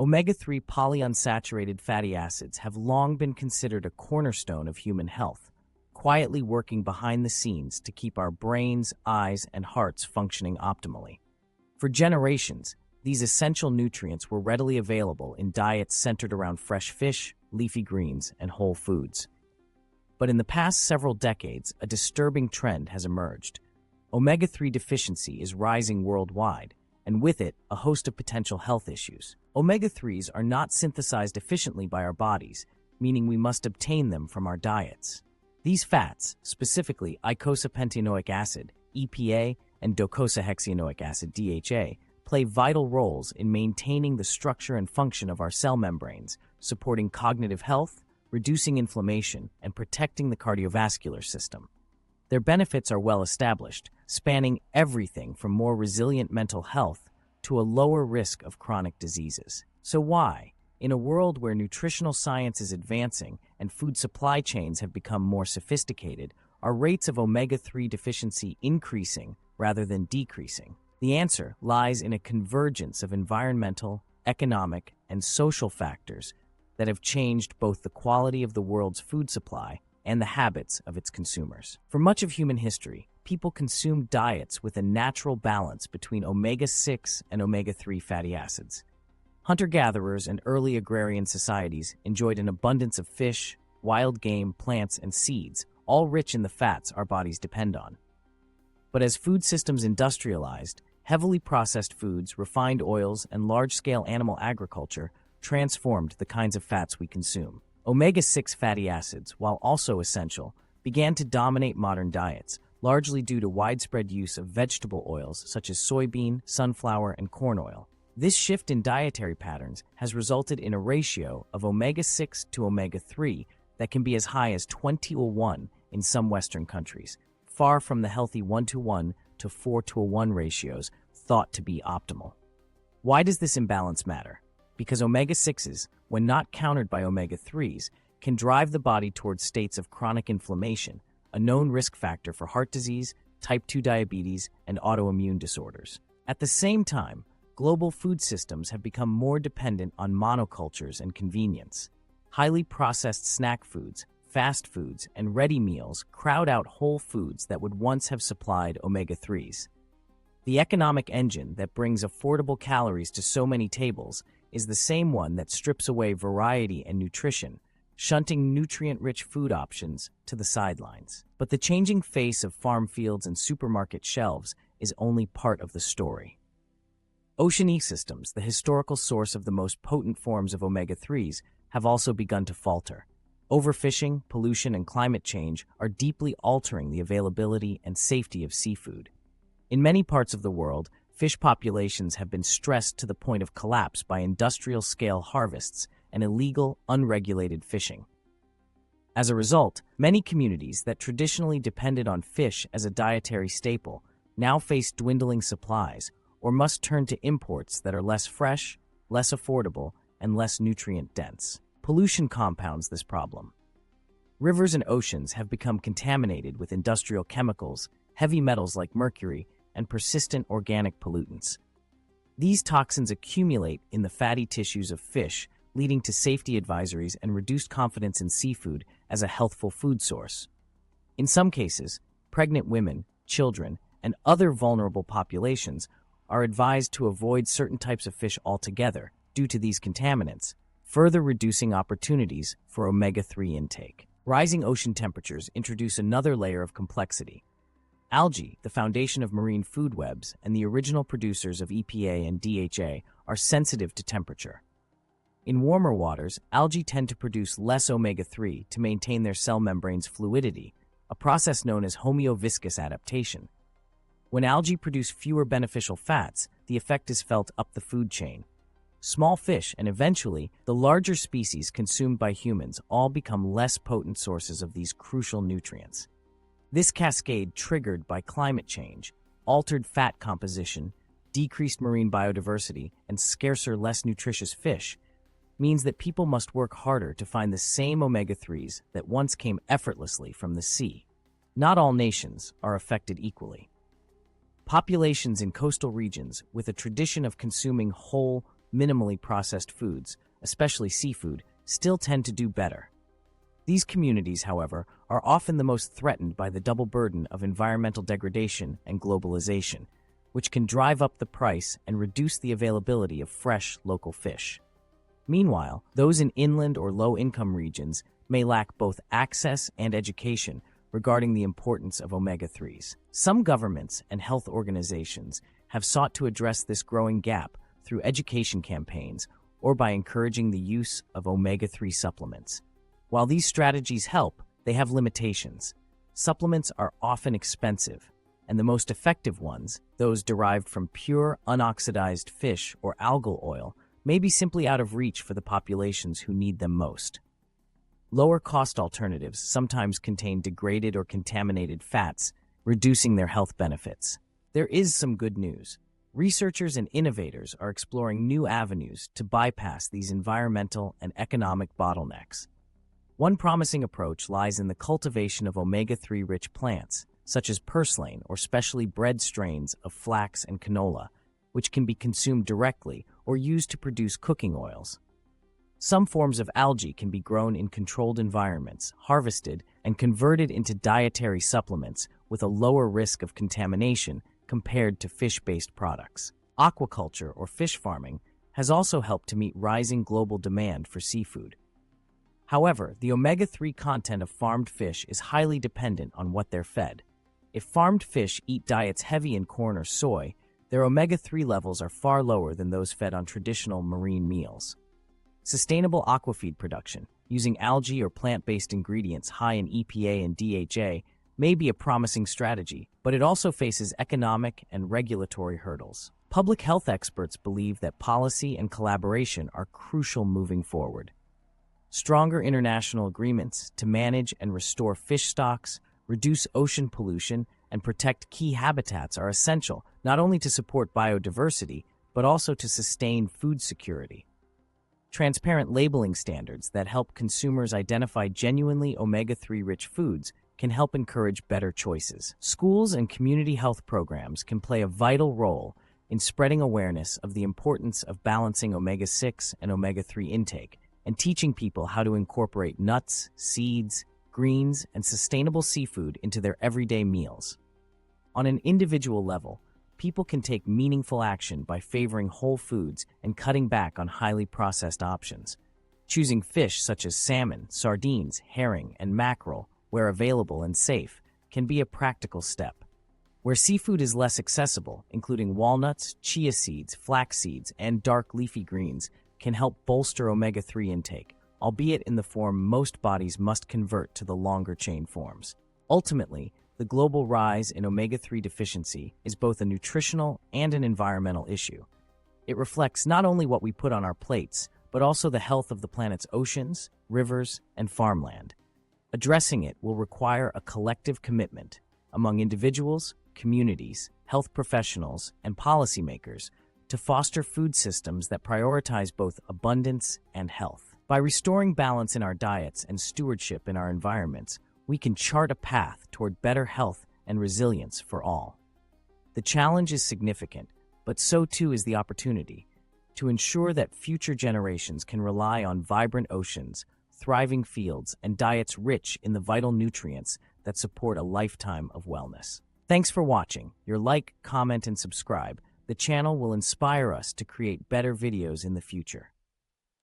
Omega-3 polyunsaturated fatty acids have long been considered a cornerstone of human health, quietly working behind the scenes to keep our brains, eyes, and hearts functioning optimally. For generations, these essential nutrients were readily available in diets centered around fresh fish, leafy greens, and whole foods. But in the past several decades, a disturbing trend has emerged. Omega-3 deficiency is rising worldwide, and with it, a host of potential health issues. Omega-3s are not synthesized efficiently by our bodies, meaning we must obtain them from our diets. These fats, specifically eicosapentaenoic acid, EPA, and docosahexaenoic acid, DHA, play vital roles in maintaining the structure and function of our cell membranes, supporting cognitive health, reducing inflammation, and protecting the cardiovascular system. Their benefits are well established, spanning everything from more resilient mental health to a lower risk of chronic diseases. So why, in a world where nutritional science is advancing and food supply chains have become more sophisticated, are rates of omega-3 deficiency increasing rather than decreasing? The answer lies in a convergence of environmental, economic, and social factors that have changed both the quality of the world's food supply and the habits of its consumers. For much of human history, people consumed diets with a natural balance between omega-6 and omega-3 fatty acids. Hunter-gatherers and early agrarian societies enjoyed an abundance of fish, wild game, plants, and seeds, all rich in the fats our bodies depend on. But as food systems industrialized, heavily processed foods, refined oils, and large-scale animal agriculture transformed the kinds of fats we consume. Omega-6 fatty acids, while also essential, began to dominate modern diets, largely due to widespread use of vegetable oils such as soybean, sunflower, and corn oil. This shift in dietary patterns has resulted in a ratio of omega-6 to omega-3 that can be as high as 20:1 in some Western countries, far from the healthy 1:1 to 4:1 ratios thought to be optimal. Why does this imbalance matter? Because omega-6s, when not countered by omega-3s, can drive the body towards states of chronic inflammation, a known risk factor for heart disease, type 2 diabetes, and autoimmune disorders. At the same time, global food systems have become more dependent on monocultures and convenience. Highly processed snack foods, fast foods, and ready meals crowd out whole foods that would once have supplied omega-3s. The economic engine that brings affordable calories to so many tables is the same one that strips away variety and nutrition, shunting nutrient-rich food options to the sidelines. But the changing face of farm fields and supermarket shelves is only part of the story. Ocean ecosystems, the historical source of the most potent forms of omega-3s, have also begun to falter. Overfishing, pollution, and climate change are deeply altering the availability and safety of seafood. In many parts of the world, fish populations have been stressed to the point of collapse by industrial-scale harvests and illegal, unregulated fishing. As a result, many communities that traditionally depended on fish as a dietary staple now face dwindling supplies or must turn to imports that are less fresh, less affordable, and less nutrient-dense. Pollution compounds this problem. Rivers and oceans have become contaminated with industrial chemicals, heavy metals like mercury, and persistent organic pollutants. These toxins accumulate in the fatty tissues of fish, leading to safety advisories and reduced confidence in seafood as a healthful food source. In some cases, pregnant women, children, and other vulnerable populations are advised to avoid certain types of fish altogether due to these contaminants, further reducing opportunities for omega-3 intake. Rising ocean temperatures introduce another layer of complexity. Algae, the foundation of marine food webs and the original producers of EPA and DHA, are sensitive to temperature. In warmer waters, algae tend to produce less omega-3 to maintain their cell membranes' fluidity, a process known as homeoviscous adaptation. When algae produce fewer beneficial fats, the effect is felt up the food chain. Small fish and eventually the larger species consumed by humans all become less potent sources of these crucial nutrients. This cascade, triggered by climate change, altered fat composition, decreased marine biodiversity, and scarcer, less nutritious fish, means that people must work harder to find the same omega-3s that once came effortlessly from the sea. Not all nations are affected equally. Populations in coastal regions with a tradition of consuming whole, minimally processed foods, especially seafood, still tend to do better. These communities, however, are often the most threatened by the double burden of environmental degradation and globalization, which can drive up the price and reduce the availability of fresh, local fish. Meanwhile, those in inland or low-income regions may lack both access and education regarding the importance of omega-3s. Some governments and health organizations have sought to address this growing gap through education campaigns or by encouraging the use of omega-3 supplements. While these strategies help, they have limitations. Supplements are often expensive, and the most effective ones, those derived from pure, unoxidized fish or algal oil, may be simply out of reach for the populations who need them most. Lower-cost alternatives sometimes contain degraded or contaminated fats, reducing their health benefits. There is some good news. Researchers and innovators are exploring new avenues to bypass these environmental and economic bottlenecks. One promising approach lies in the cultivation of omega-3 rich plants, such as purslane or specially bred strains of flax and canola, which can be consumed directly or used to produce cooking oils. Some forms of algae can be grown in controlled environments, harvested, and converted into dietary supplements with a lower risk of contamination compared to fish-based products. Aquaculture or fish farming has also helped to meet rising global demand for seafood. However, the omega-3 content of farmed fish is highly dependent on what they're fed. If farmed fish eat diets heavy in corn or soy, their omega-3 levels are far lower than those fed on traditional marine meals. Sustainable aquafeed production, using algae or plant-based ingredients high in EPA and DHA, may be a promising strategy, but it also faces economic and regulatory hurdles. Public health experts believe that policy and collaboration are crucial moving forward. Stronger international agreements to manage and restore fish stocks, reduce ocean pollution, and protect key habitats are essential not only to support biodiversity, but also to sustain food security. Transparent labeling standards that help consumers identify genuinely omega-3 rich foods can help encourage better choices. Schools and community health programs can play a vital role in spreading awareness of the importance of balancing omega-6 and omega-3 intake, and teaching people how to incorporate nuts, seeds, greens, and sustainable seafood into their everyday meals. On an individual level, people can take meaningful action by favoring whole foods and cutting back on highly processed options. Choosing fish such as salmon, sardines, herring, and mackerel, where available and safe, can be a practical step. Where seafood is less accessible, including walnuts, chia seeds, flax seeds, and dark leafy greens, can help bolster omega-3 intake, albeit in the form most bodies must convert to the longer chain forms. Ultimately, the global rise in omega-3 deficiency is both a nutritional and an environmental issue. It reflects not only what we put on our plates, but also the health of the planet's oceans, rivers, and farmland. Addressing it will require a collective commitment among individuals, communities, health professionals, and policymakers to foster food systems that prioritize both abundance and health. By restoring balance in our diets and stewardship in our environments, we can chart a path toward better health and resilience for all. The challenge is significant, but so too is the opportunity to ensure that future generations can rely on vibrant oceans, thriving fields, and diets rich in the vital nutrients that support a lifetime of wellness. Thanks for watching. Your like, comment, and subscribe. The channel will inspire us to create better videos in the future.